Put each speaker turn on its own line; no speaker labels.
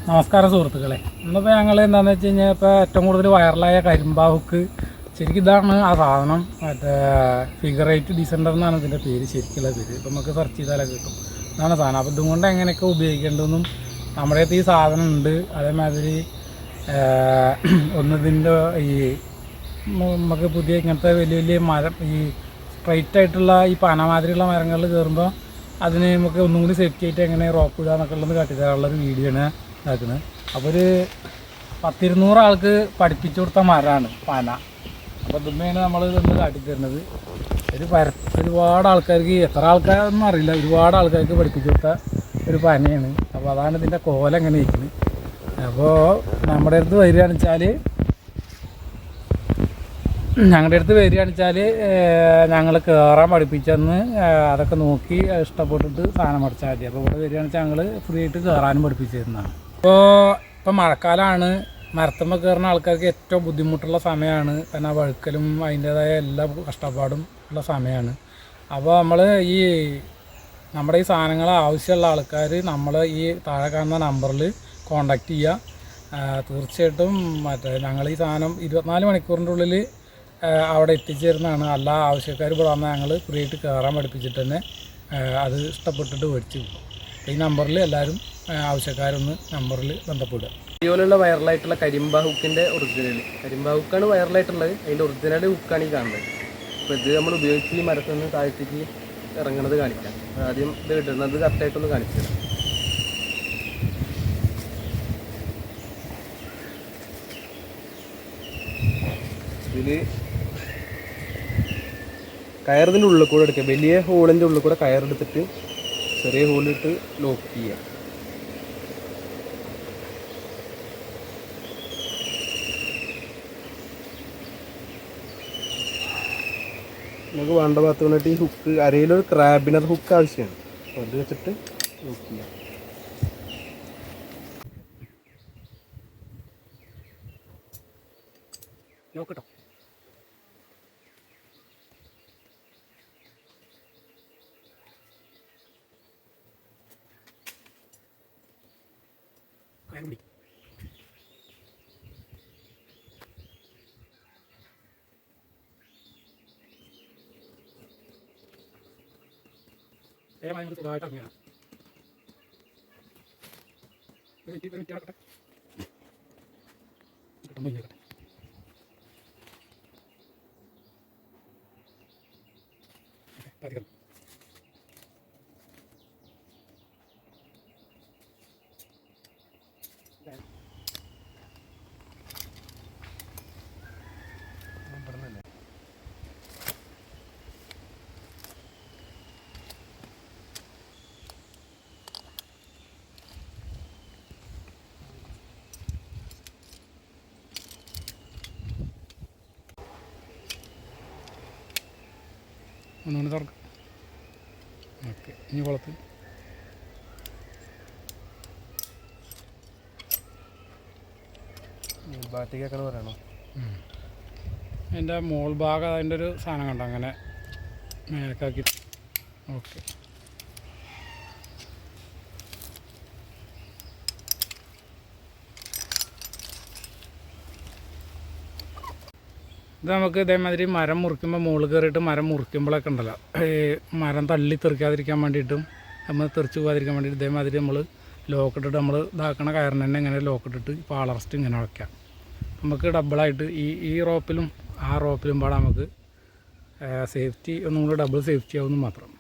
നമസ്കാരം സുഹൃത്തുക്കളെ. ഇന്നിപ്പോൾ ഞങ്ങൾ എന്താണെന്ന് വെച്ച് കഴിഞ്ഞാൽ ഇപ്പോൾ ഏറ്റവും കൂടുതൽ വൈറലായ കരിമ്പാവുക്ക് ശരിക്കും ഇതാണ് ആ സാധനം. മറ്റേ ഫിഗർ 8 ഡിസെൻഡർ എന്നാണ് ഇതിൻ്റെ പേര്, ശരിക്കുള്ള പേര്. ഇപ്പം നമുക്ക് സെർച്ച് ചെയ്താലൊക്കെ കിട്ടും. ഇതാണ് സാധനം. അപ്പോൾ ഇതുകൊണ്ട് എങ്ങനെയൊക്കെ ഉപയോഗിക്കേണ്ടതെന്നും നമ്മുടെ അടുത്ത് ഈ സാധനം ഉണ്ട്. അതേമാതിരി ഒന്നിതിൻ്റെ ഈ നമുക്ക് പുതിയ ഇങ്ങനത്തെ വലിയ വലിയ മരം, ഈ സ്ട്രൈറ്റ് ആയിട്ടുള്ള ഈ പന മാതിരിയുള്ള മരങ്ങളിൽ കയറുമ്പോൾ അതിന് നമുക്ക് ഒന്നും കൂടി സേഫ്റ്റി ആയിട്ട് എങ്ങനെ റോപ്പ് ഇടുക എന്നൊക്കെ ഉള്ളത് കാട്ടിത്തരാനുള്ളൊരു വീഡിയോ ആണ് ഇതാക്കുന്നത്. അപ്പോൾ ഒരു 100-200 ആൾക്ക് പഠിപ്പിച്ചു കൊടുത്ത മരമാണ് പന. അപ്പോൾ ഇതുമ്മയാണ് നമ്മൾ ഇതൊന്ന് കാട്ടിത്തരുന്നത്. ഒരുപാട് ആൾക്കാർക്ക്, എത്ര ആൾക്കാരൊന്നും അറിയില്ല, ഒരുപാട് ആൾക്കാർക്ക് പഠിപ്പിച്ചു കൊടുത്ത ഒരു പനയാണ്. അപ്പോൾ അതാണ് ഇതിൻ്റെ കോലം എങ്ങനെ ഇരിക്കുന്നത്. അപ്പോൾ നമ്മുടെ അടുത്ത് ഞങ്ങളുടെ അടുത്ത് വരികയാണെന്ന് വെച്ചാൽ ഞങ്ങൾ കയറാൻ പഠിപ്പിച്ചെന്ന് അതൊക്കെ നോക്കി ഇഷ്ടപ്പെട്ടിട്ട് സാധനം പഠിച്ചാൽ മതി. അപ്പോൾ ഇവിടെ വരികയാണെന്ന് വെച്ചാൽ ഞങ്ങൾ ഫ്രീ ആയിട്ട് കയറാനും പഠിപ്പിച്ചു തരുന്നതാണ്. ഇപ്പോൾ മഴക്കാലമാണ്. മരത്തുമ്പോൾ കയറുന്ന ആൾക്കാർക്ക് ഏറ്റവും ബുദ്ധിമുട്ടുള്ള സമയമാണ്. കാരണം വഴുക്കലും അതിൻ്റേതായ എല്ലാ കഷ്ടപ്പാടും ഉള്ള സമയമാണ്. അപ്പോൾ നമ്മുടെ ഈ സാധനങ്ങൾ ആവശ്യമുള്ള ആൾക്കാർ നമ്മൾ ഈ താഴെ കാണുന്ന നമ്പറിൽ കോൺടാക്റ്റ് ചെയ്യുക. തീർച്ചയായിട്ടും ഞങ്ങൾ ഈ സാധനം 24 മണിക്കൂറിൻ്റെ ഉള്ളിൽ അവിടെ എത്തിച്ചേരുന്നതാണ്. എല്ലാ ആവശ്യക്കാർ ഇവിടെ വന്നാൽ ഞങ്ങൾ ഫ്രീ ആയിട്ട് കയറാൻ പഠിപ്പിച്ചിട്ട് തന്നെ അത് ഇഷ്ടപ്പെട്ടിട്ട് മേടിച്ച് പോകും. ഈ നമ്പറിൽ എല്ലാവരും ആവശ്യക്കാരൊന്ന് നമ്പറിൽ ബന്ധപ്പെടുക.
ഇതുപോലുള്ള വൈറലായിട്ടുള്ള കരിമ്പ ഹുക്കിൻ്റെ കരിമ്പ ഹുക്കാണ് വൈറലായിട്ടുള്ളത്. അതിൻ്റെ ഒറിജിനൽ ഹുക്കാണ് ഈ കാണുന്നത്. അപ്പോൾ ഇത് നമ്മൾ ഉപയോഗിച്ച് ഈ മരത്തിൽ നിന്ന് താഴത്തേക്ക് ഇറങ്ങുന്നത് കാണിക്കാം. ആദ്യം ഇത് ഇടുന്നത് കറക്റ്റായിട്ടൊന്ന് കാണിച്ചു തരാം. ഇതിൽ കയറിൻ്റെ ഉള്ളിൽ കൂടെ എടുക്കുക. വലിയ ഹോളിൻ്റെ ഉള്ളിൽ കൂടെ കയറെടുത്തിട്ട് ചെറിയ ഹോളിട്ട് ലോക്ക് ചെയ്യുക. നമുക്ക് വേണ്ട ഭാഗത്ത് കൊണ്ടിട്ട് ഈ ഹുക്ക് അരയിലൊരു ക്രാബിനർ ഹുക്ക് ആവശ്യമാണ്. അപ്പോൾ അത് വെച്ചിട്ട് ലോക്ക് ചെയ്യാം. നോക്കട്ടോ. കയറി സുഖമായിട്ട് അങ്ങനെയാണ്. അധികം ഒന്നുകൊണ്ട് തുറക്കാം. ഓക്കെ, ഇനി കുളത്ത് ബാറ്റിക്കൊക്കെ പറയണോ?
അതിൻ്റെ മോൾ ഭാഗം അതിൻ്റെ ഒരു സാധനം കണ്ടോ, അങ്ങനെ മേലക്കാക്കി. ഓക്കെ, ഇത് നമുക്ക് ഇതേമാതിരി മരം മുറിക്കുമ്പോൾ മുകളിൽ കയറിയിട്ട് മരം മുറിക്കുമ്പോഴൊക്കെ ഉണ്ടല്ലോ, ഈ മരം തള്ളി തെറിക്കാതിരിക്കാൻ വേണ്ടിയിട്ടും നമ്മൾ തെറിച്ച് പോകാതിരിക്കാൻ വേണ്ടിയിട്ട് ഇതേമാതിരി നമ്മൾ ലോക്കിട്ടിട്ട് നമ്മൾ ഇതാക്കണ കയറിന് തന്നെ ഇങ്ങനെ ലോക്കിട്ടിട്ട് പാളറസ്റ്റ് ഇങ്ങനെ വയ്ക്കാം. നമുക്ക് ഡബിളായിട്ട് ഈ റോപ്പിലും ആ റോപ്പിലും പാടാൻ നമുക്ക് സേഫ്റ്റി ഒന്നും കൂടി ഡബിൾ സേഫ്റ്റി ആവുമെന്ന് മാത്രം.